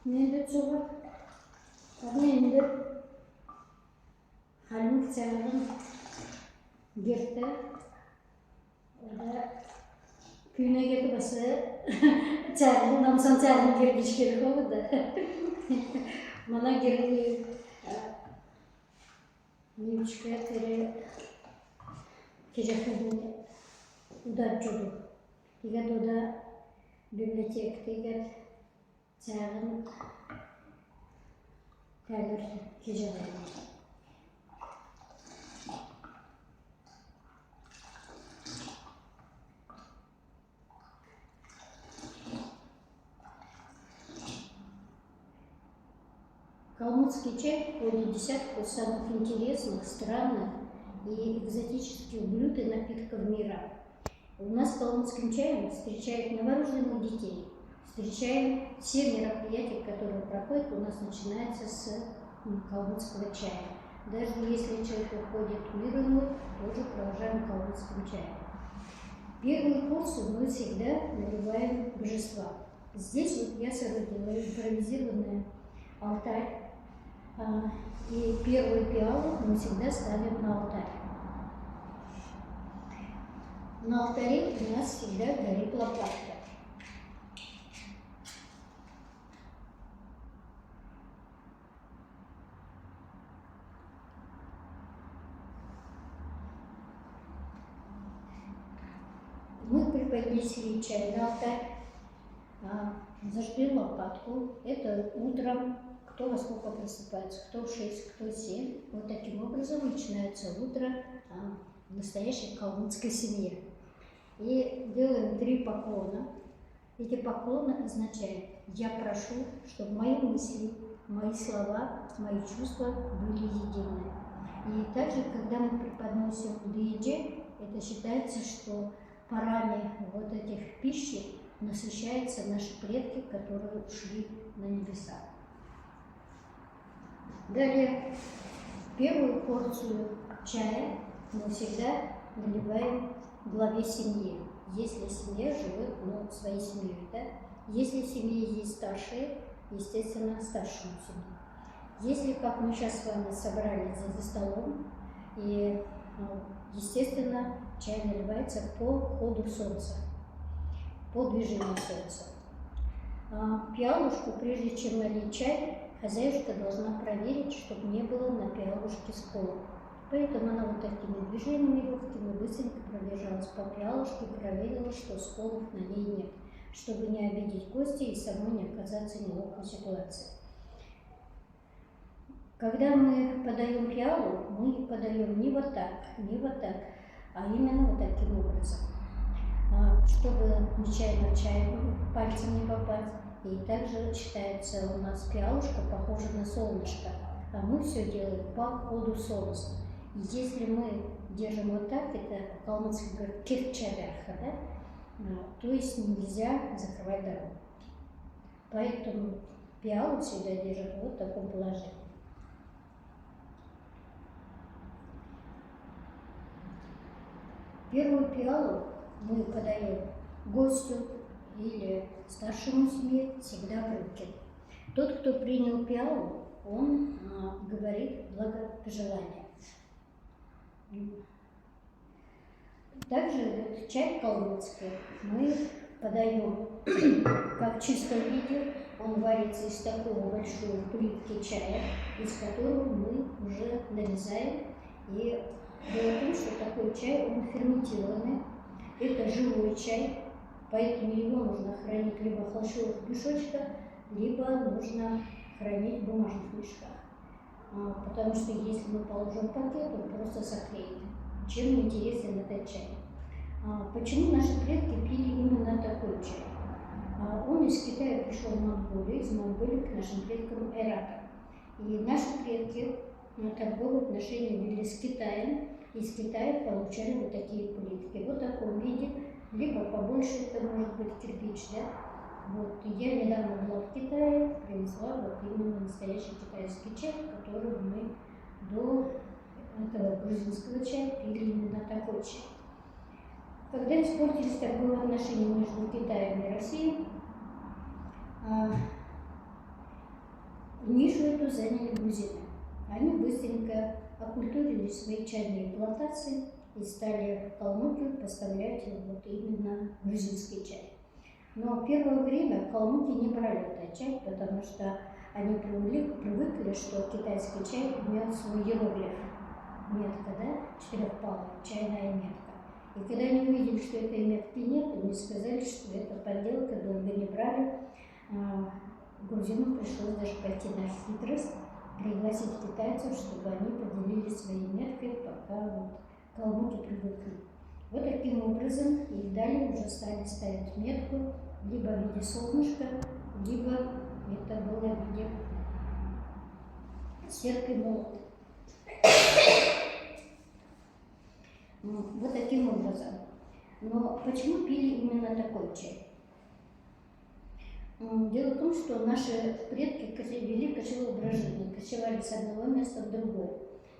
Nende çoğu nende halbuki çağırdım girdi. Orada köyüne geldi bası çağırdım, namsan çağırdım girmiş gerek oldu da. Bana girdi. Немножко кежахнадың удар жолу. Тигат ода библиотека тигат чағын тәлір кежахнадың. Калмыцкий чай входит в десятку самых интересных, странных и экзотических блюд и напитков мира. У нас калмыцким чаем встречают новорожденных детей, встречаем все мероприятия, которые проходят, у нас начинается с калмыцкого чая. Даже если человек уходит в мир иной, тоже провожаем калмыцким чаем. Первую порцию мы всегда наливаем божества. Здесь вот я соорудила импровизированный алтарь. И первую пиалу мы всегда ставим на алтарь. На алтаре у нас всегда горит лампадка. Мы преподнесли чай на алтарь, зажгли лампадку. Это утром. Кто во сколько просыпается, кто в 6, кто в 7. Вот таким образом начинается утро в настоящей калмыцкой семье. И делаем 3 поклона. Эти поклоны означают: я прошу, чтобы мои мысли, мои слова, мои чувства были едины. И также, когда мы преподносим ДИДЖи, это считается, что парами вот этих пищи насыщаются наши предки, которые ушли на небеса. Далее, первую порцию чая мы всегда наливаем главе семьи, если семья живет своей семьей. Да? Если в семье есть старшие, естественно, старшему семье. Если, как мы сейчас с вами собрались за столом, и, естественно, чай наливается по ходу солнца, по движению солнца. Пиалушку, прежде чем налить чай, хозяюшка должна проверить, чтобы не было на пиалушке сколов. Поэтому она вот такими движениями легкими быстренько пробежалась по пиалушке и проверила, что сколов на ней нет, чтобы не обидеть гостя и самой не оказаться в неловкой ситуации. Когда мы подаем пиалу, мы подаем не вот так, а именно вот таким образом, чтобы нечаянно чаем пальцем не попасть. И также считается у нас пиалушка похожа на солнышко, а мы все делаем по ходу солнца. И если мы держим вот так, это по-калмыцки говорят кирчавяха, да? То есть нельзя закрывать дорогу. Поэтому пиалу всегда держат вот в таком положении. Первую пиалу мы подаем гостю или старшему семье всегда в руки. Тот, кто принял пиалу, он говорит благопожелания. Также вот чай калмыцкий мы подаем как в чистом виде. Он варится из такого большой плитки чая, из которого мы уже нарезаем. И дело в том, что такой чай, он ферментированный. Это живой чай. Поэтому его нужно хранить либо в холщовых мешочках, либо нужно хранить в бумажных мешках. Потому что если мы положим пакет, он просто сохнет. Чем интересен этот чай? Почему наши предки пили именно такой чай? Он из Китая пришел в Монголию, из Монголии к нашим предкам эратам. И наши предки торговые отношения вели с Китаем, и из Китая получали вот такие плитки. Вот в таком виде. Либо побольше, это может быть кирпич, да? Вот. И я недавно была в Китае, привезла вот именно настоящий китайский чай, который мы до этого грузинского чая пили именно такой чай. Когда испортились торговые отношения между Китаем и Россией, Нишу эту заняли грузины. Они быстренько оккультурили свои чайные плантации и стали в Калмыкию поставлять вот именно грузинский чай. Но первое время калмыки не брали этот чай, потому что они привыкли, что китайский чай имел свой иероглиф. Метка, да, четырехпалая, чайная метка. И когда они увидели, что этой метки нет, они сказали, что это подделка, долго не брали. Грузинам пришлось даже пойти на хитрость, пригласить китайцев, чтобы они поделились своей меткой, пока вот калмыки привыкли. Вот таким образом и далее уже стали ставить метку либо в виде солнышка, либо это было в виде сверкой молота. Вот таким образом. Но почему пили именно такой чай? Дело в том, что наши предки вели кочевой образ жизни, кочевали с одного места в другое.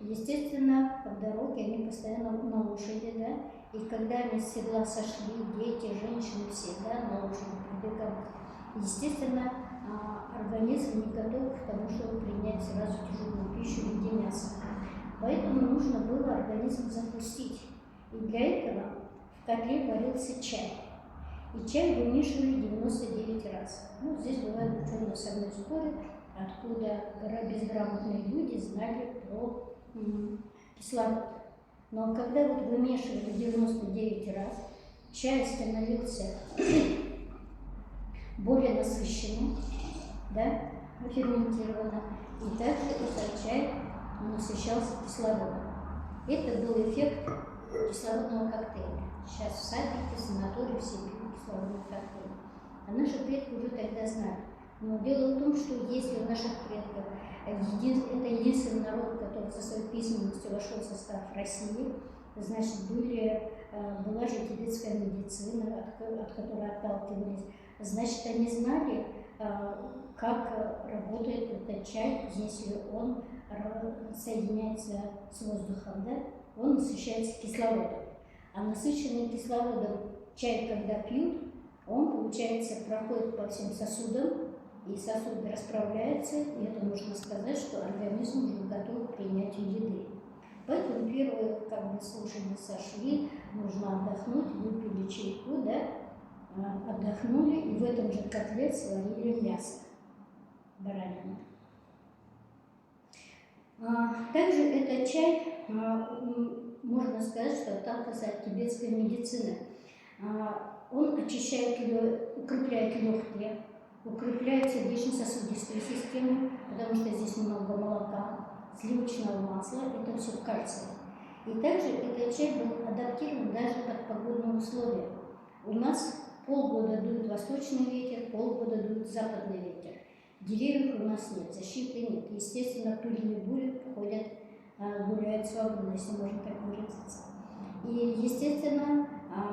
Естественно, в дороге они постоянно на лошади, да, и когда они с седла сошли, дети, женщины, все, да, на лошади прибегали, естественно, организм не готов к тому, чтобы принять сразу тяжелую пищу в виде мяса. Поэтому нужно было организм запустить. И для этого в котле варился чай. И чай вымешивали 99 раз. Ну, здесь бывает ученые со мной спорят, откуда безграмотные люди знали про кислород. Но когда вот вымешивали 99 раз, чай становился более насыщенным, да, ферментированным, и также этот чай насыщался кислородом. Это был эффект кислородного коктейля. Сейчас в садике, санатории все пьют кислородный коктейль. А наши предки уже тогда знали. Но дело в том, что если у наших предков это единственный народ, который со своей письменностью вошел в состав России, значит, была же тибетская медицина, от которой отталкивались. Значит, они знали, как работает этот чай, если он соединяется с воздухом, да? Он насыщается кислородом. А насыщенный кислородом чай, когда пьют, он, получается, проходит по всем сосудам, и сосуды расправляются, и это нужно сказать, что организм уже готов к принятию еды. Поэтому первые, слушания сошли, нужно отдохнуть, выпили чайку, да, отдохнули, и в этом же котле сварили мясо, баранину. Также этот чай, можно сказать, что отталкивается от тибетской медицины. Он очищает, укрепляет легкие, укрепляет сердечно-сосудистую систему, потому что здесь много молока, сливочного масла, это все кальций. И также этот чай был адаптирован даже под погодные условия. У нас полгода дует восточный ветер, полгода дует западный ветер. Деревьев у нас нет, защиты нет. Естественно, пыльные бури ходят, гуляют свободно, если можно так выразиться. И, естественно,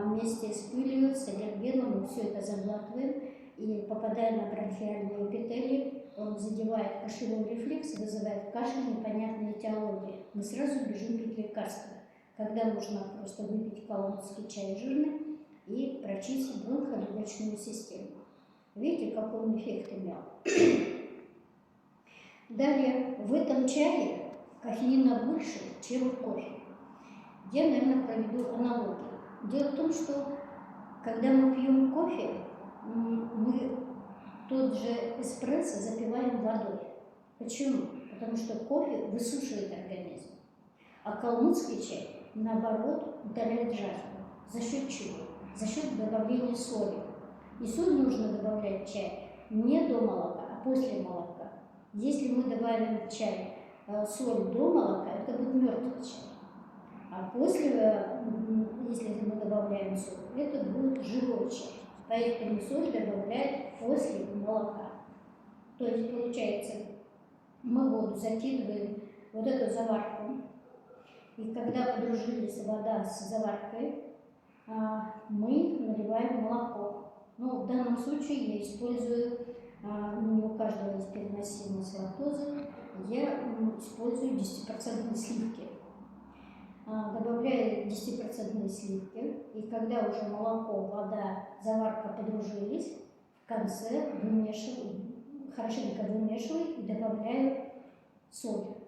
вместе с пылью, с аллергеном мы все это заглатываем, и попадая на бронхиальные эпителии, он задевает кашлевой рефлекс, вызывает кашель, непонятные этиологии. Мы сразу бежим пить лекарства, когда нужно просто выпить калмыцкий чай жирный и прочистить бронхолегочную систему. Видите, какой он эффект имел? Далее, в этом чае кофеина больше, чем в кофе. Я, наверное, проведу аналогию. Дело в том, что когда мы пьем кофе, мы тот же эспрессо запиваем водой. Почему? Потому что кофе высушивает организм. А калмыцкий чай, наоборот, утоляет жажду. За счет чего? За счет добавления соли. И соль нужно добавлять в чай не до молока, а после молока. Если мы добавим в чай соль до молока, это будет мертвый чай. А после, если мы добавляем соль, это будет живой чай. Поэтому соль добавляют после молока. То есть, получается, мы воду закидываем вот эту заварку. И когда подружились вода с заваркой, мы наливаем молоко. Но в данном случае я использую, не у каждого есть переносимость лактозы, я использую 10% сливки. Добавляю 10% сливки, и когда уже молоко, вода, заварка подружились, в конце вымешиваю, хорошенько вымешиваю и добавляю соль.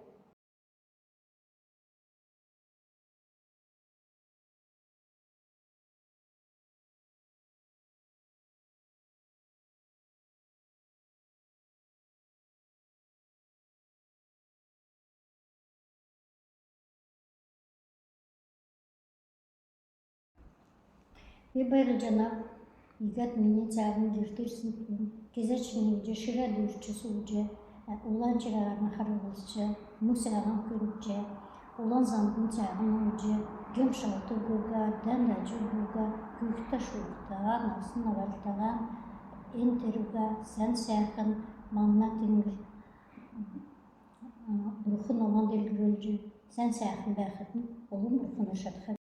Выборы жана игат меня царин диртырсын кезечный же шира дурчу уже улан чираган харылысчы мусаган күрүче улан зандын царин уже гем шалту гуга данда жуга күхта шурта насын авартаган энтеруга сен сяхан манна тингир рухын оман делгирөлжү сен сяхан бахытын олун рухын ашатха